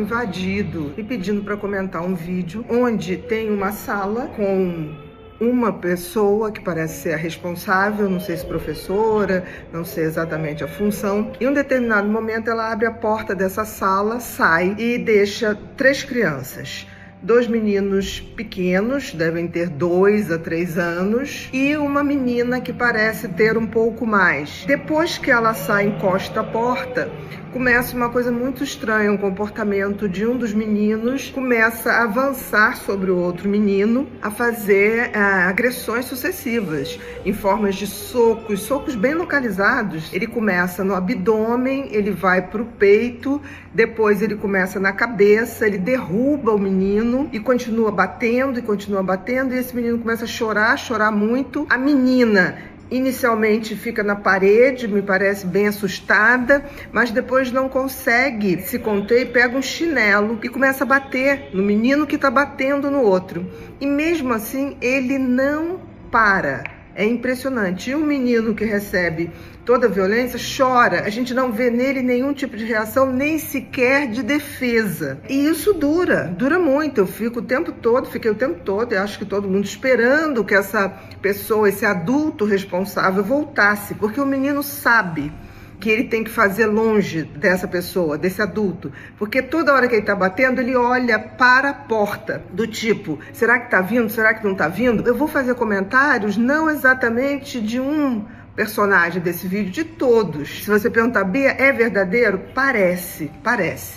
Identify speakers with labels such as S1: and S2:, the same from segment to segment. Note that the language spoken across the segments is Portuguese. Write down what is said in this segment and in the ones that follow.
S1: invadido me pedindo para comentar um vídeo onde tem uma sala com uma pessoa que parece ser a responsável, não sei se professora, não sei exatamente a função. Em um determinado momento ela abre a porta dessa sala, sai e deixa 3 crianças. 2 meninos pequenos, devem ter 2 a 3 anos, e uma menina que parece ter um pouco mais. Depois que ela sai e encosta a porta, começa uma coisa muito estranha, um comportamento de um dos meninos começa a avançar sobre o outro menino, a fazer agressões sucessivas, em formas de socos bem localizados. Ele começa no abdômen, ele vai para o peito, depois ele começa na cabeça, ele derruba o menino e continua batendo, e esse menino começa a chorar muito. A menina inicialmente fica na parede, me parece bem assustada, mas depois não consegue se conter e pega um chinelo e começa a bater no menino que está batendo no outro. E mesmo assim ele não para. É impressionante. E o menino que recebe toda a violência chora. A gente não vê nele nenhum tipo de reação, nem sequer de defesa. E isso dura muito. Eu fiquei o tempo todo, e acho que todo mundo esperando que essa pessoa, esse adulto responsável voltasse, porque o menino sabe que ele tem que fazer longe dessa pessoa, desse adulto, porque toda hora que ele tá batendo, ele olha para a porta, do tipo, será que tá vindo? Será que não tá vindo? Eu vou fazer comentários não exatamente de um personagem desse vídeo, de todos. Se você perguntar, Bia, é verdadeiro? Parece.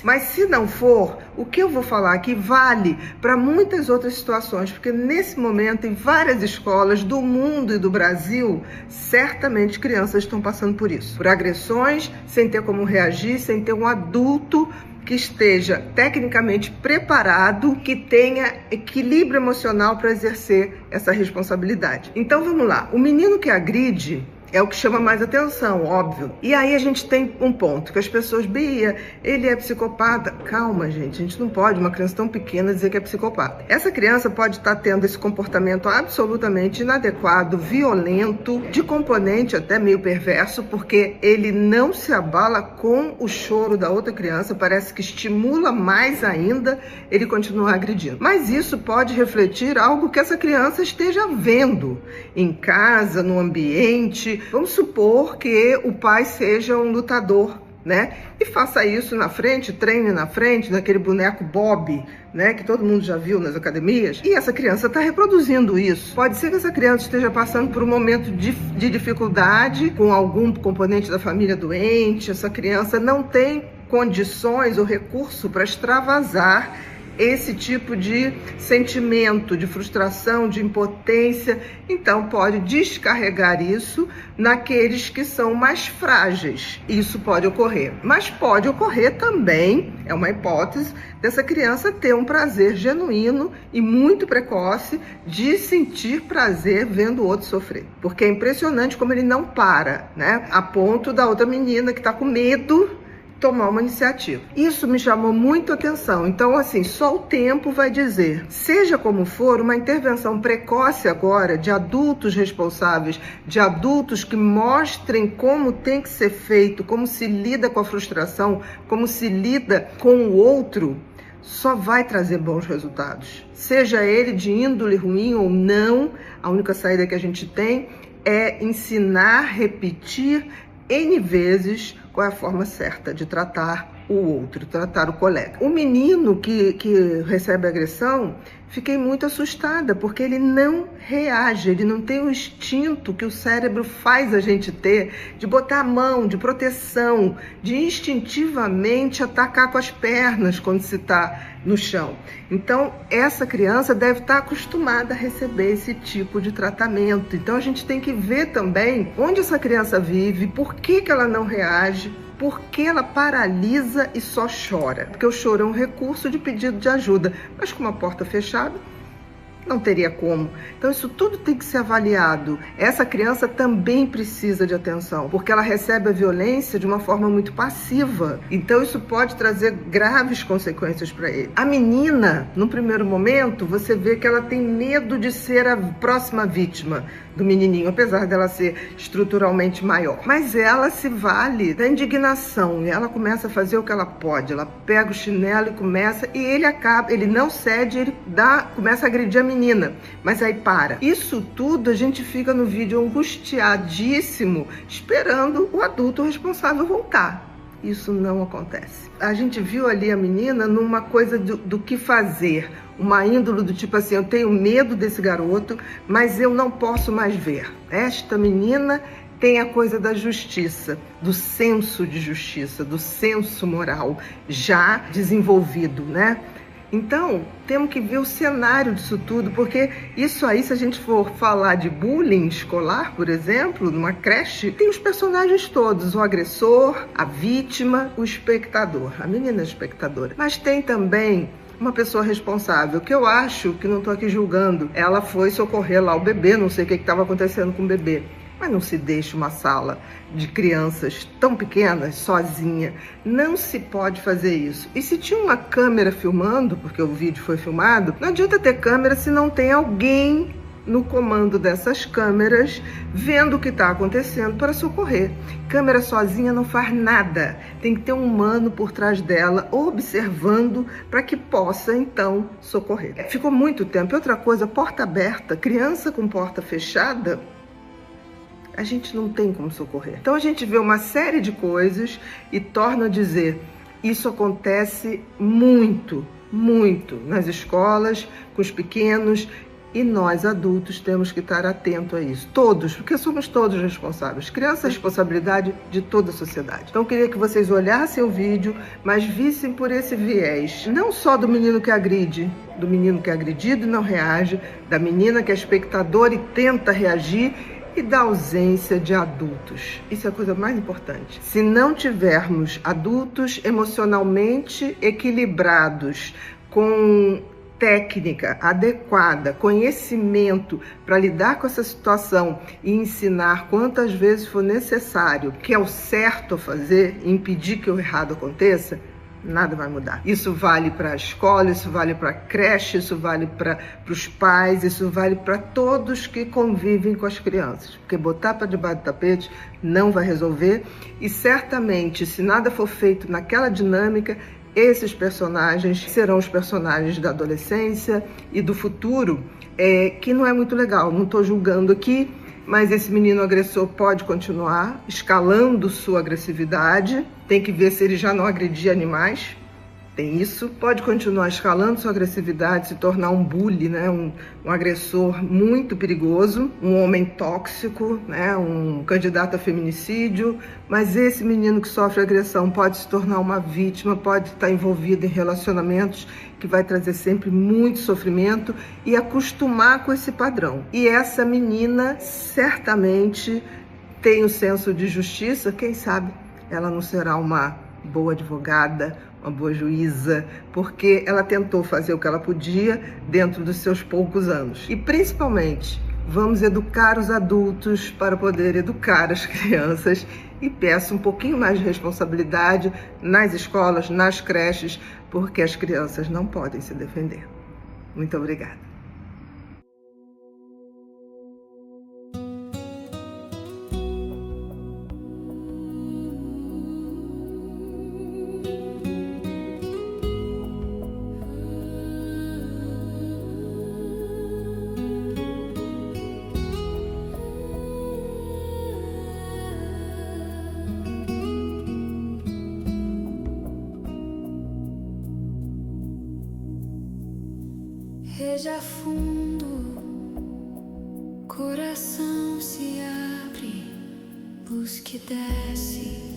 S1: Mas se não for, o que eu vou falar aqui vale para muitas outras situações, porque nesse momento, em várias escolas do mundo e do Brasil, certamente crianças estão passando por isso. Por agressões, sem ter como reagir, sem ter um adulto que esteja tecnicamente preparado, que tenha equilíbrio emocional para exercer essa responsabilidade. Então vamos lá, o menino que agride é o que chama mais atenção, óbvio. E aí a gente tem um ponto, que as pessoas, Bia, ele é psicopata. Calma, gente, a gente não pode, uma criança tão pequena, dizer que é psicopata. Essa criança pode estar tendo esse comportamento absolutamente inadequado, violento, de componente até meio perverso, porque ele não se abala com o choro da outra criança, parece que estimula mais ainda ele continuar agredindo. Mas isso pode refletir algo que essa criança esteja vendo em casa, no ambiente. Vamos supor que o pai seja um lutador, né? E faça isso na frente, treine na frente, naquele boneco Bob, né? Que todo mundo já viu nas academias. E essa criança está reproduzindo isso. Pode ser que essa criança esteja passando por um momento de dificuldade com algum componente da família doente. Essa criança não tem condições ou recurso para extravasar esse tipo de sentimento de frustração, de impotência. Então pode descarregar isso naqueles que são mais frágeis. Isso pode ocorrer, mas pode ocorrer também, é uma hipótese, dessa criança ter um prazer genuíno e muito precoce de sentir prazer vendo o outro sofrer, porque é impressionante como ele não para, né? A ponto da outra menina que está com medo tomar uma iniciativa. Isso me chamou muito a atenção. Então, assim, só o tempo vai dizer. Seja como for, uma intervenção precoce agora de adultos responsáveis, de adultos que mostrem como tem que ser feito, como se lida com a frustração, como se lida com o outro, só vai trazer bons resultados. Seja ele de índole ruim ou não, a única saída que a gente tem é ensinar, repetir N vezes qual é a forma certa de tratar o outro, tratar o colega. O menino que recebe agressão, fiquei muito assustada, porque ele não reage, ele não tem o instinto que o cérebro faz a gente ter, de botar a mão, de proteção, de instintivamente atacar com as pernas quando se está no chão. Então, essa criança deve estar acostumada a receber esse tipo de tratamento. Então, a gente tem que ver também onde essa criança vive, por que ela não reage, por que ela paralisa e só chora. Porque o choro é um recurso de pedido de ajuda, mas com uma porta fechada, não teria como. Então isso tudo tem que ser avaliado. Essa criança também precisa de atenção, porque ela recebe a violência de uma forma muito passiva. Então isso pode trazer graves consequências para ele. A menina, no primeiro momento, você vê que ela tem medo de ser a próxima vítima do menininho, apesar dela ser estruturalmente maior. Mas ela se vale da indignação e ela começa a fazer o que ela pode. Ela pega o chinelo e começa, e ele não cede, ele começa a agredir a menina, mas aí para. Isso tudo a gente fica no vídeo angustiadíssimo, esperando o adulto responsável voltar. Isso não acontece. A gente viu ali a menina numa coisa do que fazer, uma índole do tipo assim, eu tenho medo desse garoto, mas eu não posso mais ver. Esta menina tem a coisa da justiça, do senso de justiça, do senso moral já desenvolvido, né? Então, temos que ver o cenário disso tudo, porque isso aí, se a gente for falar de bullying escolar, por exemplo, numa creche, tem os personagens todos, o agressor, a vítima, o espectador, a menina espectadora. Mas tem também uma pessoa responsável, que eu acho que não estou aqui julgando. Ela foi socorrer lá o bebê, não sei o que estava acontecendo com o bebê. Mas não se deixe uma sala de crianças tão pequenas, sozinha. Não se pode fazer isso. E se tinha uma câmera filmando, porque o vídeo foi filmado, não adianta ter câmera se não tem alguém no comando dessas câmeras, vendo o que está acontecendo para socorrer. Câmera sozinha não faz nada. Tem que ter um humano por trás dela, observando, para que possa, então, socorrer. Ficou muito tempo. E outra coisa, porta aberta, criança com porta fechada, a gente não tem como socorrer. Então a gente vê uma série de coisas e torna a dizer, isso acontece muito, muito nas escolas, com os pequenos, e nós adultos temos que estar atentos a isso. Todos, porque somos todos responsáveis. Criança é responsabilidade de toda a sociedade. Então eu queria que vocês olhassem o vídeo, mas vissem por esse viés, não só do menino que agride, do menino que é agredido e não reage, da menina que é espectadora e tenta reagir, e da ausência de adultos. Isso é a coisa mais importante. Se não tivermos adultos emocionalmente equilibrados, com técnica adequada, conhecimento para lidar com essa situação e ensinar quantas vezes for necessário, que é o certo a fazer, e impedir que o errado aconteça, nada vai mudar. Isso vale para a escola, isso vale para a creche, isso vale para os pais, isso vale para todos que convivem com as crianças. Porque botar para debaixo do tapete não vai resolver, e certamente, se nada for feito naquela dinâmica, esses personagens serão os personagens da adolescência e do futuro, que não é muito legal. Não estou julgando aqui, mas esse menino agressor pode continuar escalando sua agressividade. Tem que ver se ele já não agredia animais. Tem isso. Pode continuar escalando sua agressividade, se tornar um bully, né? Um agressor muito perigoso, um homem tóxico, né? Um candidato a feminicídio. Mas esse menino que sofre agressão pode se tornar uma vítima, pode estar envolvido em relacionamentos que vai trazer sempre muito sofrimento e acostumar com esse padrão. E essa menina certamente tem o senso de justiça, quem sabe ela não será uma boa advogada, uma boa juíza, porque ela tentou fazer o que ela podia dentro dos seus poucos anos. E principalmente, vamos educar os adultos para poder educar as crianças, e peço um pouquinho mais de responsabilidade nas escolas, nas creches, porque as crianças não podem se defender. Muito obrigada.
S2: Reja fundo, coração se abre, luz que desce.